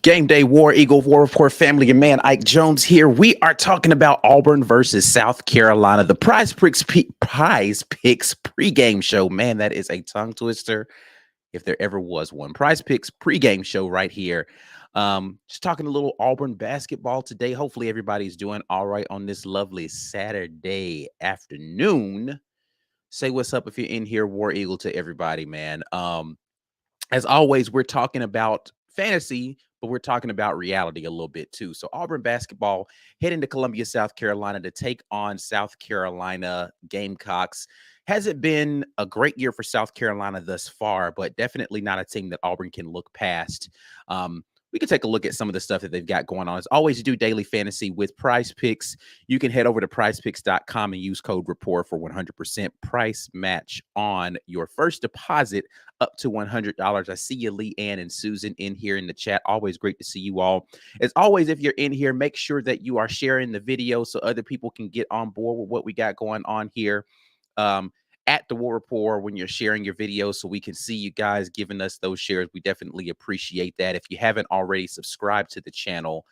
Game day, War Eagle, War Report family, and man, Ike Jones here. We are talking about Auburn versus South Carolina, the Prize Picks pregame show. Man, that is a tongue twister if there ever was one. Prize Picks pregame show right here. Just talking a little Auburn basketball today. Hopefully, everybody's doing all right on this lovely Saturday afternoon. Say what's up if you're in here, War Eagle, to everybody, man. As always, we're talking about fantasy, but we're talking about reality a little bit too. So Auburn basketball heading to Columbia, South Carolina to take on South Carolina Gamecocks. Hasn't been a great year for South Carolina thus far, but definitely not a team that Auburn can look past. We can take a look at some of the stuff that they've got going on. As always, you do daily fantasy with Prize Picks. You can head over to prizepicks.com and use code Rapport for 100% price match on your first deposit up to $100. I see you, Lee Ann and Susan, in here in the chat. Always great to see you all. As always, if you're in here, make sure that you are sharing the video so other people can get on board with what we got going on here. At the War Report when you're sharing your videos so we can see you guys giving us those shares. We definitely appreciate that. If you haven't already subscribed to the channel,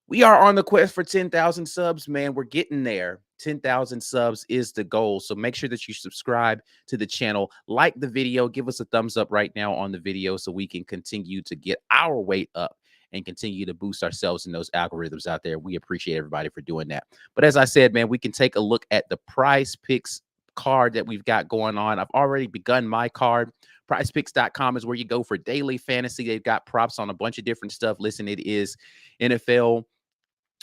we are on the quest for 10,000 subs, man. We're getting there. 10,000 subs is the goal. So make sure that you subscribe to the channel, like the video, give us a thumbs up right now on the video so we can continue to get our weight up and continue to boost ourselves in those algorithms out there. We appreciate everybody for doing that. But as I said, man, we can take a look at the Prize Picks card that we've got going on. I've already begun my card. Prizepicks.com is where you go for daily fantasy. They've got props on a bunch of different stuff. Listen, it is NFL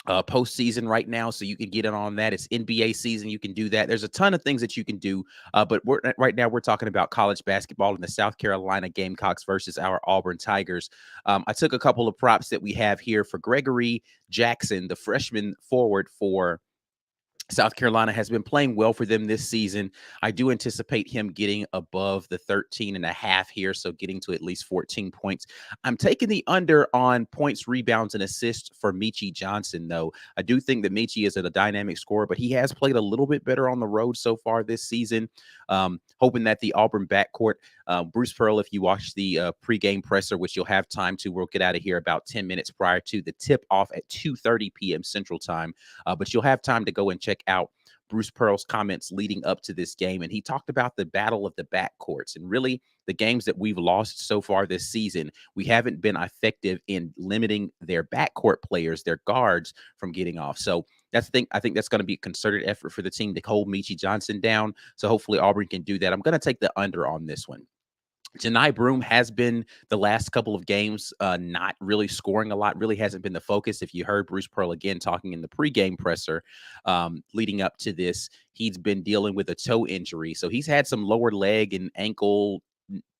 postseason right now, so you can get in on that. It's NBA season. You can do that. There's a ton of things that you can do, but right now we're talking about college basketball and the South Carolina Gamecocks versus our Auburn Tigers. I took a couple of props that we have here for Gregory Jackson, the freshman forward for South Carolina. Has been playing well for them this season. I do anticipate him getting above the 13.5 here, so getting to at least 14 points. I'm taking the under on points, rebounds, and assists for Meechie Johnson, though. I do think that Meechie is a dynamic scorer, but he has played a little bit better on the road so far this season. Hoping that the Auburn backcourt, Bruce Pearl, if you watch the pregame presser, which you'll have time to, we'll get out of here about 10 minutes prior to the tip off at 2:30 p.m. Central Time. But you'll have time to go and check out Bruce Pearl's comments leading up to this game. And he talked about the battle of the backcourts and really the games that we've lost so far this season. We haven't been effective in limiting their backcourt players, their guards, from getting off. So that's the thing. I think that's going to be a concerted effort for the team to hold Meechie Johnson down. So hopefully Auburn can do that. I'm going to take the under on this one. Janai Broome has been the last couple of games not really scoring a lot, really hasn't been the focus. If you heard Bruce Pearl again talking in the pregame presser leading up to this, he's been dealing with a toe injury. So he's had some lower leg and ankle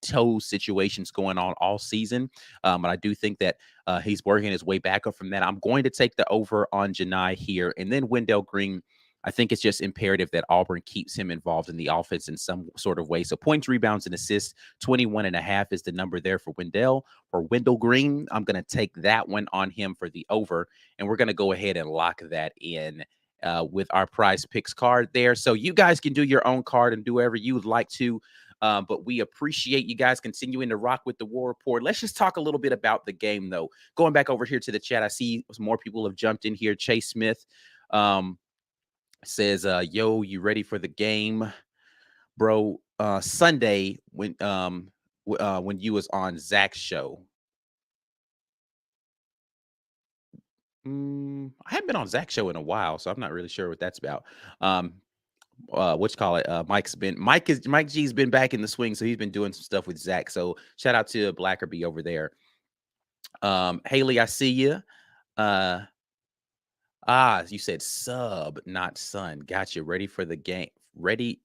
toe situations going on all season. But I do think that he's working his way back up from that. I'm going to take the over on Janai here. And then Wendell Green, I think it's just imperative that Auburn keeps him involved in the offense in some sort of way. So points, rebounds, and assists, 21.5 is the number there for Wendell. For Wendell Green, I'm going to take that one on him for the over, and we're going to go ahead and lock that in with our Prize Picks card there. So you guys can do your own card and do whatever you would like to. But we appreciate you guys continuing to rock with the War Report. Let's just talk a little bit about the game, though. Going back over here to the chat, I see more people have jumped in here. Chase Smith says, yo, you ready for the game, bro? Sunday when you was on Zach's show. I haven't been on Zach's show in a while, so I'm not really sure what that's about. What you call it? Mike G's been back in the swing, so he's been doing some stuff with Zach. So shout out to Blackerby over there. Haley, I see you. You said sub, not son. Gotcha. Ready for the game.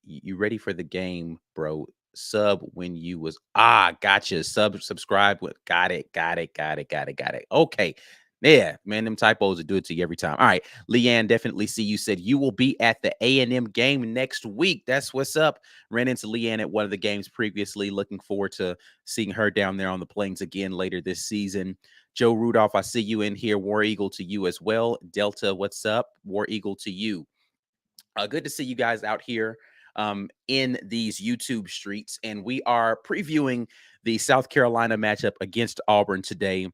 You ready for the game, bro? Sub when you was gotcha. Subscribe with got it. Okay. Yeah, man, them typos will do it to you every time. All right. Leanne, definitely see you said you will be at the A&M game next week. That's what's up. Ran into Leanne at one of the games previously. Looking forward to seeing her down there on the plains again later this season. Joe Rudolph, I see you in here. War Eagle to you as well. Delta, what's up? War Eagle to you. Good to see you guys out here in these YouTube streets. And we are previewing the South Carolina matchup against Auburn today.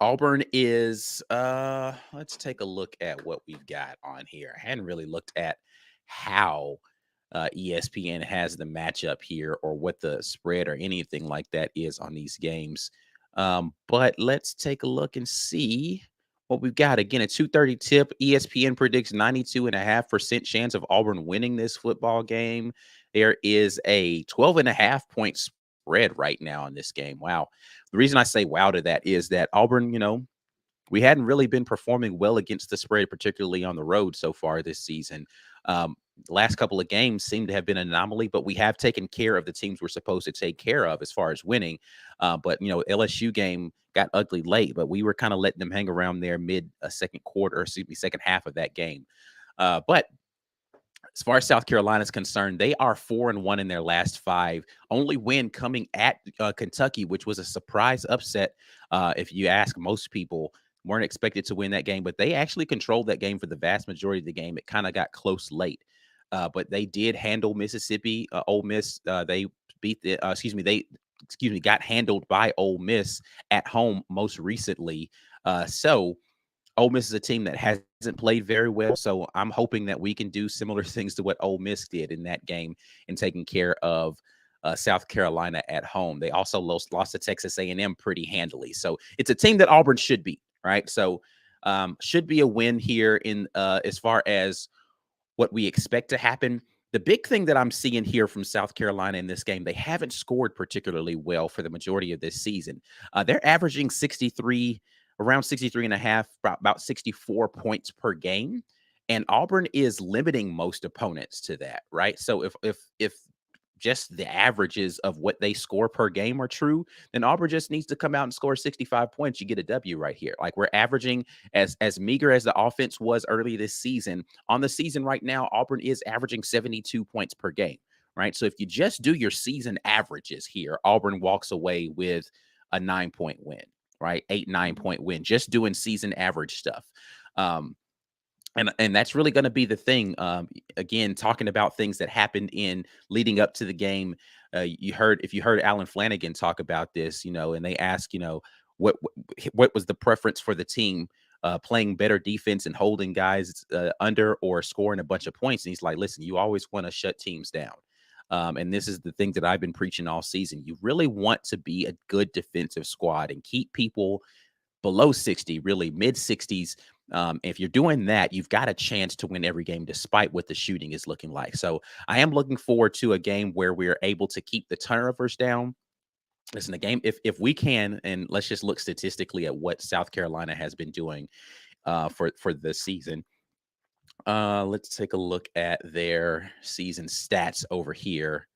Auburn is let's take a look at what we've got on here. I hadn't really looked at how ESPN has the matchup here or what the spread or anything like that is on these games. But let's take a look and see what we've got. Again, a 2:30 tip. ESPN predicts 92.5% chance of Auburn winning this football game. There is a 12.5 point spread right now in this game. Wow. The reason I say wow to that is that Auburn, we hadn't really been performing well against the spread, particularly on the road so far this season. The last couple of games seem to have been an anomaly, but we have taken care of the teams we're supposed to take care of as far as winning. But LSU game got ugly late, but we were kind of letting them hang around there mid second quarter, excuse me, second half of that game. But as far as South Carolina is concerned, they are 4-1 in their last five. Only win coming at Kentucky, which was a surprise upset. If you ask most people, weren't expected to win that game, but they actually controlled that game for the vast majority of the game. It kind of got close late, but they did handle Mississippi. Ole Miss. They beat the. Got handled by Ole Miss at home most recently. So Ole Miss is a team that hasn't played very well, so I'm hoping that we can do similar things to what Ole Miss did in that game in taking care of South Carolina at home. They also lost to Texas A&M pretty handily, so it's a team that Auburn should beat, right? So should be a win here in as far as what we expect to happen. The big thing that I'm seeing here from South Carolina in this game, they haven't scored particularly well for the majority of this season. They're averaging 63, around 63 and a half, about 64 points per game. And Auburn is limiting most opponents to that, right? So if just the averages of what they score per game are true, then Auburn just needs to come out and score 65 points. You get a W right here. Like we're averaging as meager as the offense was early this season. On the season right now, Auburn is averaging 72 points per game, right? So if you just do your season averages here, Auburn walks away with a 9-point win, right? 8, 9 point win, just doing season average stuff. And that's really going to be the thing. Again, talking about things that happened in leading up to the game. If you heard Alan Flanagan talk about this, and they ask, what was the preference for the team, playing better defense and holding guys under or scoring a bunch of points. And he's like, listen, you always want to shut teams down. And this is the thing that I've been preaching all season. You really want to be a good defensive squad and keep people below 60, really mid 60s. If you're doing that, you've got a chance to win every game despite what the shooting is looking like. So I am looking forward to a game where we're able to keep the turnovers down. Listen, a game, if we can, and let's just look statistically at what South Carolina has been doing for the season. Let's take a look at their season stats over here.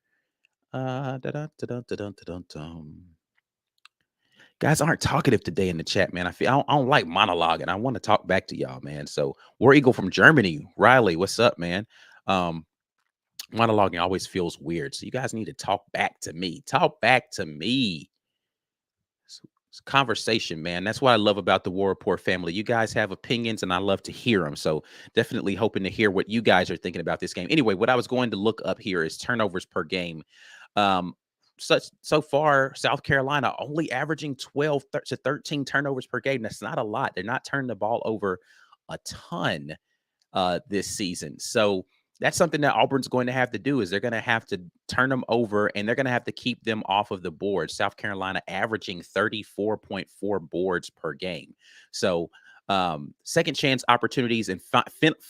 Guys aren't talkative today in the chat, man. I don't like monologuing. I want to talk back to y'all, man. So War Eagle from Germany, Riley, what's up, man? Monologuing always feels weird, so you guys need to talk back to me. Talk back to me. It's conversation, man. That's what I love about the War Rapport family. You guys have opinions, and I love to hear them. So definitely hoping to hear what you guys are thinking about this game. Anyway, what I was going to look up here is turnovers per game. So far, South Carolina only averaging 12 to 13 turnovers per game. That's not a lot. They're not turning the ball over a ton this season. So that's something that Auburn's going to have to do is they're going to have to turn them over and they're going to have to keep them off of the board. South Carolina averaging 34.4 boards per game. So second chance opportunities and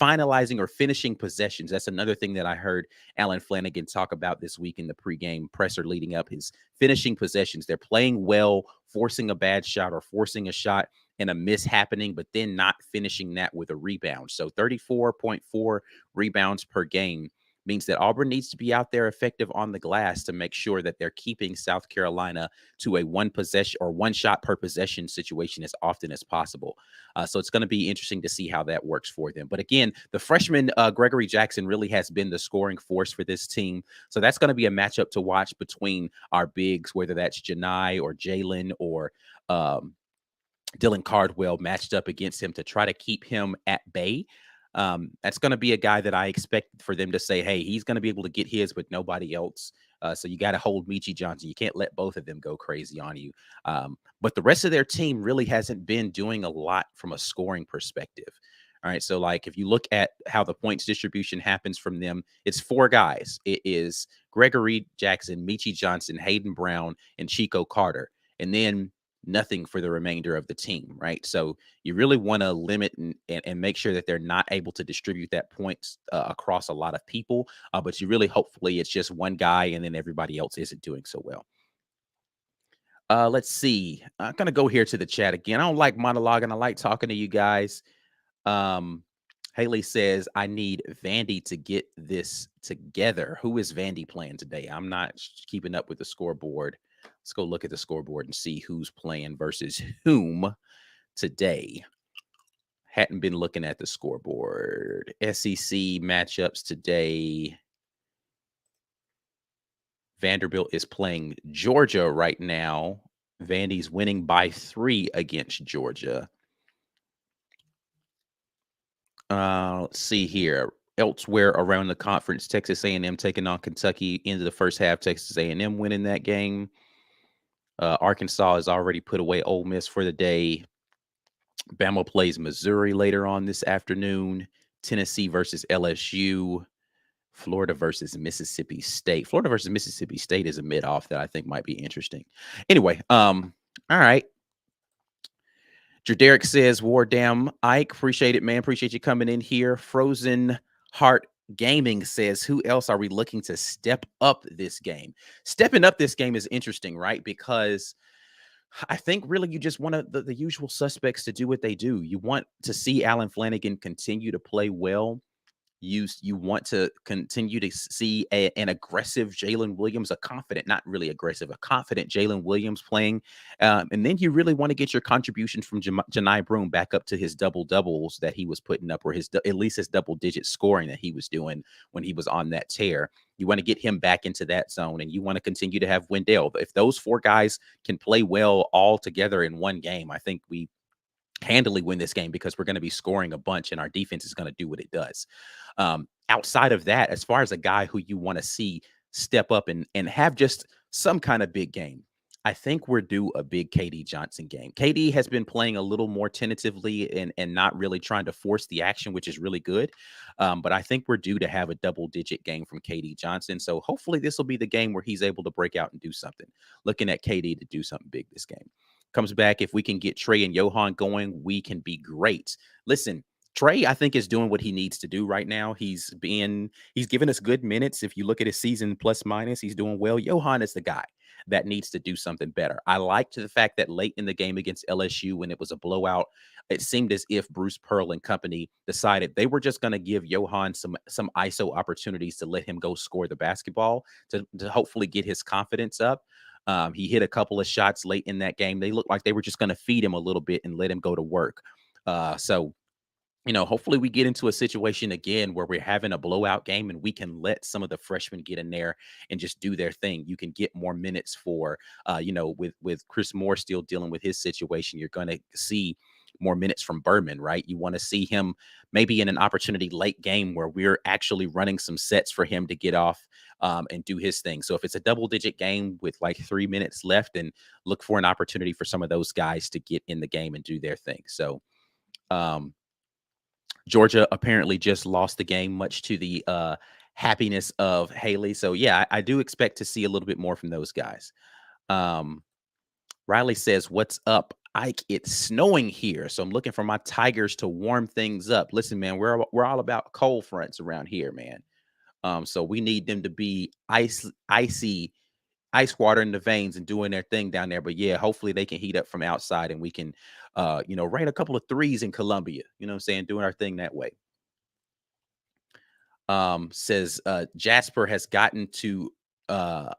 finalizing or finishing possessions. That's another thing that I heard Alan Flanagan talk about this week in the pregame presser leading up, his finishing possessions. They're playing well, forcing a bad shot or forcing a shot and a miss happening, but then not finishing that with a rebound. So 34.4 rebounds per game means that Auburn needs to be out there effective on the glass to make sure that they're keeping South Carolina to a one possession or one shot per possession situation as often as possible. So it's going to be interesting to see how that works for them. But again, the freshman Gregory Jackson really has been the scoring force for this team. So that's going to be a matchup to watch between our bigs, whether that's Janai or Jalen or Dylan Cardwell matched up against him to try to keep him at bay. That's going to be a guy that I expect for them to say, hey, he's going to be able to get his, but nobody else. So you got to hold Michi Johnson. You can't let both of them go crazy on you. But the rest of their team really hasn't been doing a lot from a scoring perspective. All right. So, like, if you look at how the points distribution happens from them, it's four guys. It is Gregory Jackson, Michi Johnson, Hayden Brown, and Chico Carter. And then nothing for the remainder of the team. Right. So, you really want to limit and make sure that they're not able to distribute that points across a lot of people. But you really, hopefully, it's just one guy and then everybody else isn't doing so well. Let's see. I'm going to go here to the chat again. I don't like monologuing. I like talking to you guys. Um, Haley says, I need Vandy to get this together. Who is Vandy playing today? I'm not keeping up with the scoreboard. Let's go look at the scoreboard and see who's playing versus whom today. Hadn't been looking at the scoreboard. SEC matchups today. Vanderbilt is playing Georgia right now. Vandy's winning by 3 against Georgia. Let's see here. Elsewhere around the conference, Texas A&M taking on Kentucky into the first half. Texas A&M winning that game. Arkansas has already put away Ole Miss for the day. Bama plays Missouri later on this afternoon. Tennessee versus LSU. Florida versus Mississippi State. Florida versus Mississippi State is a mid-off that I think might be interesting. Anyway, all right. Jerderick says, War Damn Ike, appreciate it, man. Appreciate you coming in here. Frozen Heart Gaming says, who else are we looking to step up this game? Stepping up this game is interesting, right? Because I think really you just want the usual suspects to do what they do. You want to see Alan Flanagan continue to play well. You want to continue to see an aggressive Jalen Williams, a confident, not really aggressive, a confident Jalen Williams playing. And then you really want to get your contribution from Janai Broome back up to his double doubles that he was putting up, or at least his double digit scoring that he was doing when he was on that tear. You want to get him back into that zone, and you want to continue to have Wendell. If those four guys can play well all together in one game, I think we handily win this game because we're going to be scoring a bunch and our defense is going to do what it does. Outside of that, as far as a guy who you want to see step up and have just some kind of big game, I think we're due a big KD Johnson game. KD has been playing a little more tentatively and not really trying to force the action, which is really good. But I think we're due to have a double-digit game from KD Johnson. So hopefully this will be the game where he's able to break out and do something. Looking at KD to do something big this game. Comes back, if we can get Trey and Johan going, we can be great. Listen, Trey, I think, is doing what he needs to do right now. He's given us good minutes. If you look at his season plus minus, he's doing well. Johan is the guy that needs to do something better. I liked the fact that late in the game against LSU, when it was a blowout, it seemed as if Bruce Pearl and company decided they were just going to give Johan some ISO opportunities to let him go score the basketball to hopefully get his confidence up. He hit a couple of shots late in that game. They looked like they were just going to feed him a little bit and let him go to work. So hopefully we get into a situation again where we're having a blowout game and we can let some of the freshmen get in there and just do their thing. You can get more minutes for, with Chris Moore still dealing with his situation, you're going to see more minutes from Berman, right? You want to see him maybe in an opportunity late game where we're actually running some sets for him to get off and do his thing. So if it's a double-digit game with like 3 minutes left, and look for an opportunity for some of those guys to get in the game and do their thing. So Georgia apparently just lost the game, much to the happiness of Haley. So yeah, I do expect to see a little bit more from those guys. Riley says, what's up, Ike? It's snowing here, so I'm looking for my Tigers to warm things up. Listen, man, we're all about cold fronts around here, man. So we need them to be icy, ice water in the veins and doing their thing down there. But yeah, hopefully they can heat up from outside and we can, rain a couple of threes in Columbia. You know what I'm saying? Doing our thing that way. Says Jasper has gotten a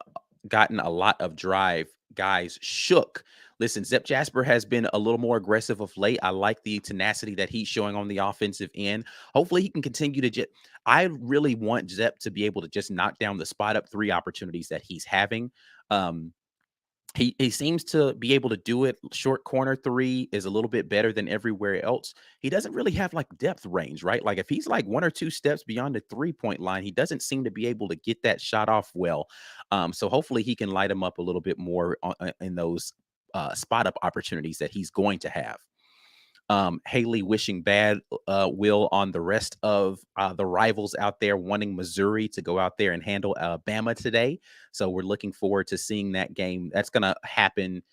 lot of drive guys shook. Listen, Zep Jasper has been a little more aggressive of late. I like the tenacity that he's showing on the offensive end. Hopefully he can continue to I really want Zep to be able to just knock down the spot up three opportunities that he's having. He seems to be able to do it. Short corner three is a little bit better than everywhere else. He doesn't really have like depth range, right? Like if he's like one or two steps beyond the 3 point line, he doesn't seem to be able to get that shot off well. So hopefully he can light him up a little bit more in those spot up opportunities that he's going to have. Haley wishing bad will on the rest of the rivals out there, wanting Missouri to go out there and handle Alabama today. So we're looking forward to seeing that game. That's going to happen.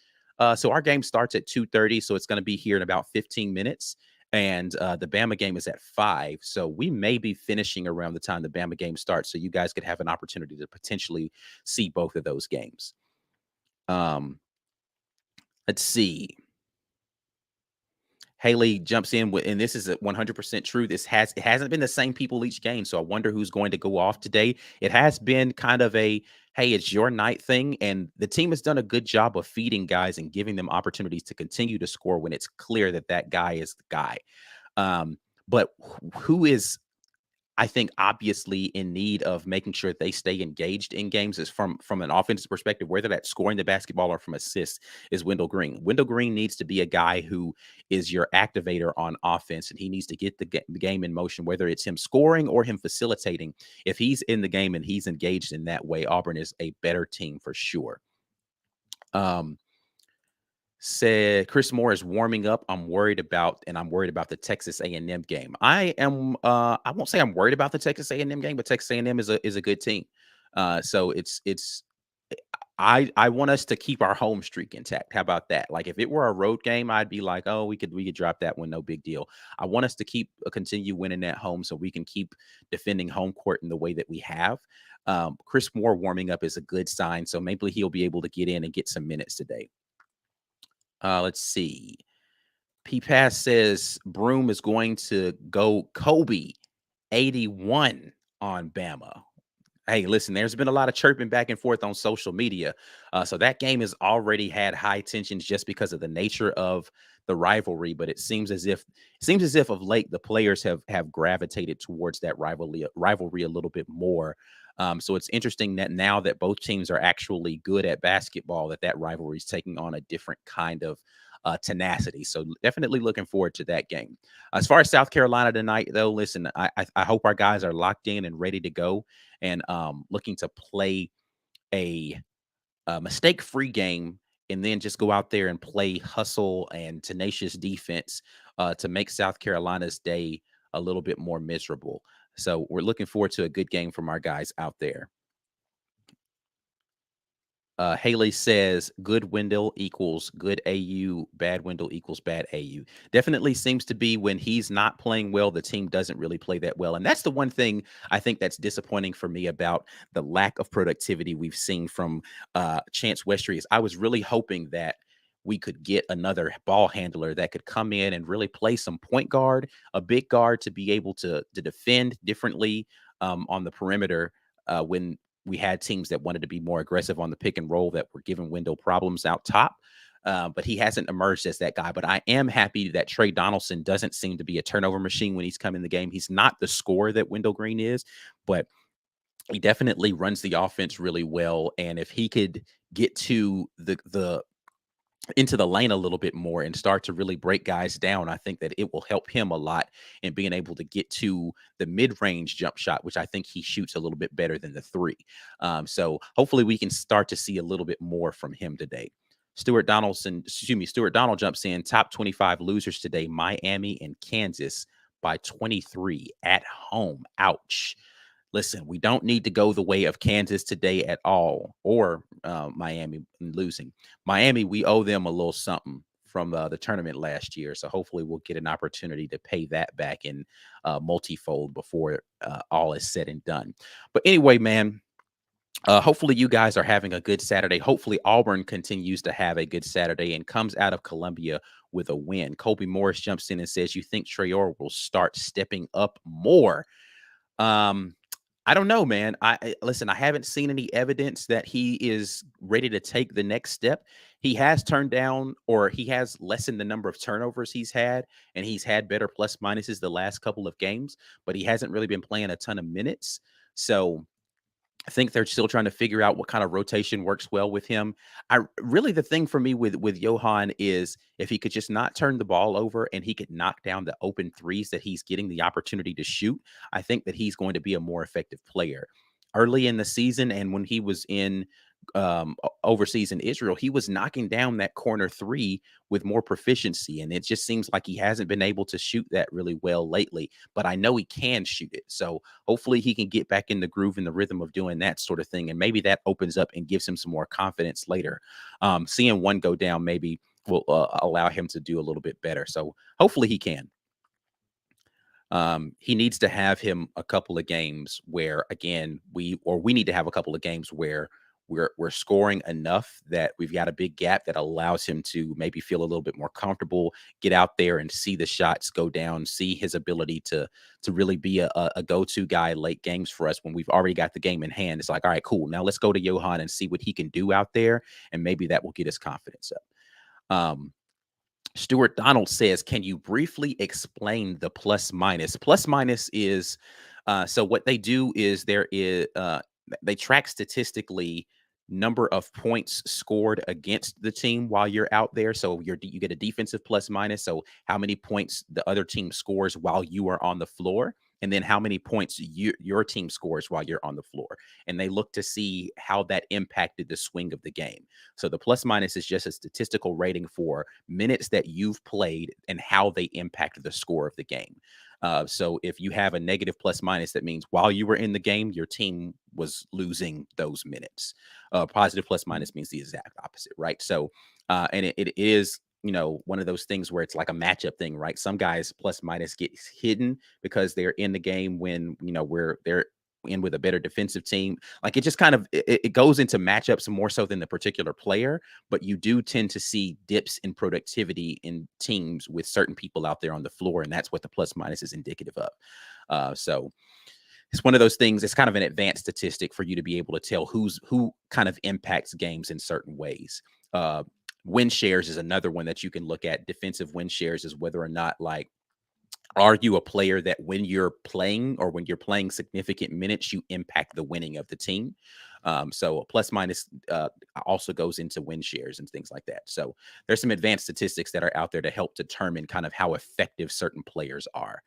So our game starts at 2:30, so it's going to be here in about 15 minutes. And the Bama game is at 5. So we may be finishing around the time the Bama game starts. So you guys could have an opportunity to potentially see both of those games. Um, let's see. Haley jumps in with, and this is a 100% true. It hasn't been the same people each game, so I wonder who's going to go off today. It has been kind of a hey, it's your night thing, and the team has done a good job of feeding guys and giving them opportunities to continue to score when it's clear that that guy is the guy. Um, but who is I think obviously in need of making sure they stay engaged in games is from an offensive perspective, whether that's scoring the basketball or from assists, is Wendell Green. Wendell Green needs to be a guy who is your activator on offense, and he needs to get the game in motion, whether it's him scoring or him facilitating. If he's in the game and he's engaged in that way, Auburn is a better team for sure. Um, Said Chris Moore is warming up. I'm worried about the Texas A&M game. I won't say I'm worried about the Texas A&M game, but Texas A&M is a good team. So it's I want us to keep our home streak intact. How about that? Like if it were a road game, I'd be like, oh, we could drop that one, no big deal. I want us to continue winning at home so we can keep defending home court in the way that we have. Chris Moore warming up is a good sign, so maybe he'll be able to get in and get some minutes today. Let's see. P Pass says Broom is going to go Kobe 81 on Bama. Hey, listen, there's been a lot of chirping back and forth on social media. So that game has already had high tensions just because of the nature of the rivalry. But it seems as if of late the players have gravitated towards that rivalry a little bit more. So it's interesting that now that both teams are actually good at basketball, that rivalry is taking on a different kind of tenacity. So definitely looking forward to that game. As far as South Carolina tonight, though, listen, I hope our guys are locked in and ready to go and looking to play a, mistake-free game and then just go out there and play hustle and tenacious defense to make South Carolina's day a little bit more miserable. So we're looking forward to a good game from our guys out there. Haley says good Wendell equals good AU, bad Wendell equals bad AU. Definitely seems to be when he's not playing well, the team doesn't really play that well. And that's the one thing I think that's disappointing for me about the lack of productivity we've seen from Chance Westry is I was really hoping that we could get another ball handler that could come in and really play some point guard, a big guard to be able to defend differently on the perimeter when we had teams that wanted to be more aggressive on the pick and roll that were giving Wendell problems out top. But he hasn't emerged as that guy. But I am happy that Trey Donaldson doesn't seem to be a turnover machine when he's come in the game. He's not the scorer that Wendell Green is, but he definitely runs the offense really well. And if he could get to the into the lane a little bit more and start to really break guys down, I think that it will help him a lot in being able to get to the mid-range jump shot, which I think he shoots a little bit better than the three. So hopefully we can start to see a little bit more from him today. Stuart Donald jumps in. Top 25 losers today: Miami and Kansas by 23 at home. Ouch. Listen, we don't need to go the way of Kansas today at all, or Miami losing. Miami, we owe them a little something from the tournament last year. So hopefully we'll get an opportunity to pay that back in multifold before all is said and done. But anyway, man, hopefully you guys are having a good Saturday. Hopefully Auburn continues to have a good Saturday and comes out of Columbia with a win. Colby Morris jumps in and says, you think Traore will start stepping up more? I don't know, man. Listen, I haven't seen any evidence that he is ready to take the next step. He has turned down, or he has lessened the number of turnovers he's had, and he's had better plus minuses the last couple of games, but he hasn't really been playing a ton of minutes. So I think they're still trying to figure out what kind of rotation works well with him. I really the thing for me with Johan is if he could just not turn the ball over and he could knock down the open threes that he's getting the opportunity to shoot, I think that he's going to be a more effective player. Early in the season and when he was in overseas in Israel, he was knocking down that corner three with more proficiency. And it just seems like he hasn't been able to shoot that really well lately. But I know he can shoot it. So hopefully he can get back in the groove and the rhythm of doing that sort of thing. And maybe that opens up and gives him some more confidence later. Seeing one go down maybe will allow him to do a little bit better. So hopefully he can. He needs to have him a couple of games where again we need to have a couple of games where we're scoring enough that we've got a big gap that allows him to maybe feel a little bit more comfortable, get out there and see the shots go down, see his ability to really be a go-to guy late games for us when we've already got the game in hand. It's like, all right, cool. Now let's go to Johan and see what he can do out there, and maybe that will get his confidence up. Stuart Donald says, can you briefly explain the plus minus? Plus minus is so what they do is they track statistically number of points scored against the team while you're out there. So you get a defensive plus minus. So how many points the other team scores while you are on the floor, and then how many points your team scores while you're on the floor. And they look to see how that impacted the swing of the game. So the plus minus is just a statistical rating for minutes that you've played and how they impact the score of the game. So if you have a negative plus minus, that means while you were in the game, your team was losing those minutes. Positive plus minus means the exact opposite, right? So, and it is, one of those things where it's like a matchup thing, right? Some guys plus minus gets hidden because they're in the game when, where they're in with a better defensive team. Like it just kind of, it goes into matchups more so than the particular player, but you do tend to see dips in productivity in teams with certain people out there on the floor. And that's what the plus minus is indicative of. So it's one of those things. It's kind of an advanced statistic for you to be able to tell who kind of impacts games in certain ways. Win shares is another one that you can look at. Defensive win shares is whether or not, like, are you a player that when you're playing or when you're playing significant minutes, you impact the winning of the team. So a plus minus also goes into win shares and things like that. So there's some advanced statistics that are out there to help determine kind of how effective certain players are.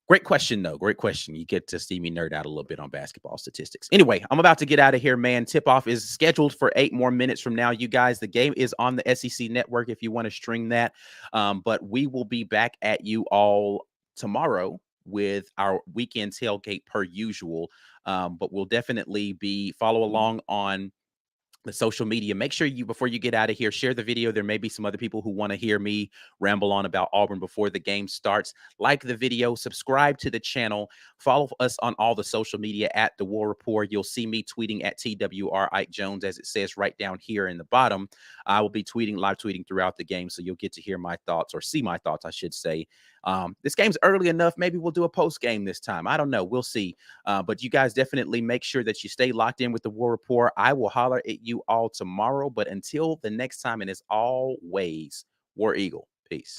Great question, though. Great question. You get to see me nerd out a little bit on basketball statistics. Anyway, I'm about to get out of here, man. Tip-off is scheduled for 8 more minutes from now. You guys, the game is on the SEC Network if you want to stream that. But we will be back at you all tomorrow with our weekend tailgate per usual. But we'll definitely follow along on the social media. Make sure before you get out of here, share the video. There may be some other people who want to hear me ramble on about Auburn before the game starts. Like the video, subscribe to the channel, follow us on all the social media at The War Rapport. You'll see me tweeting at TWR Ike Jones, as it says right down here in the bottom. I will be live tweeting throughout the game, so you'll get to hear my thoughts, or see my thoughts, I should say. This game's early enough. Maybe we'll do a post game this time. I don't know. We'll see. But you guys definitely make sure that you stay locked in with the War Rapport. I will holler at you all tomorrow. But until the next time, and as always, War Eagle. Peace.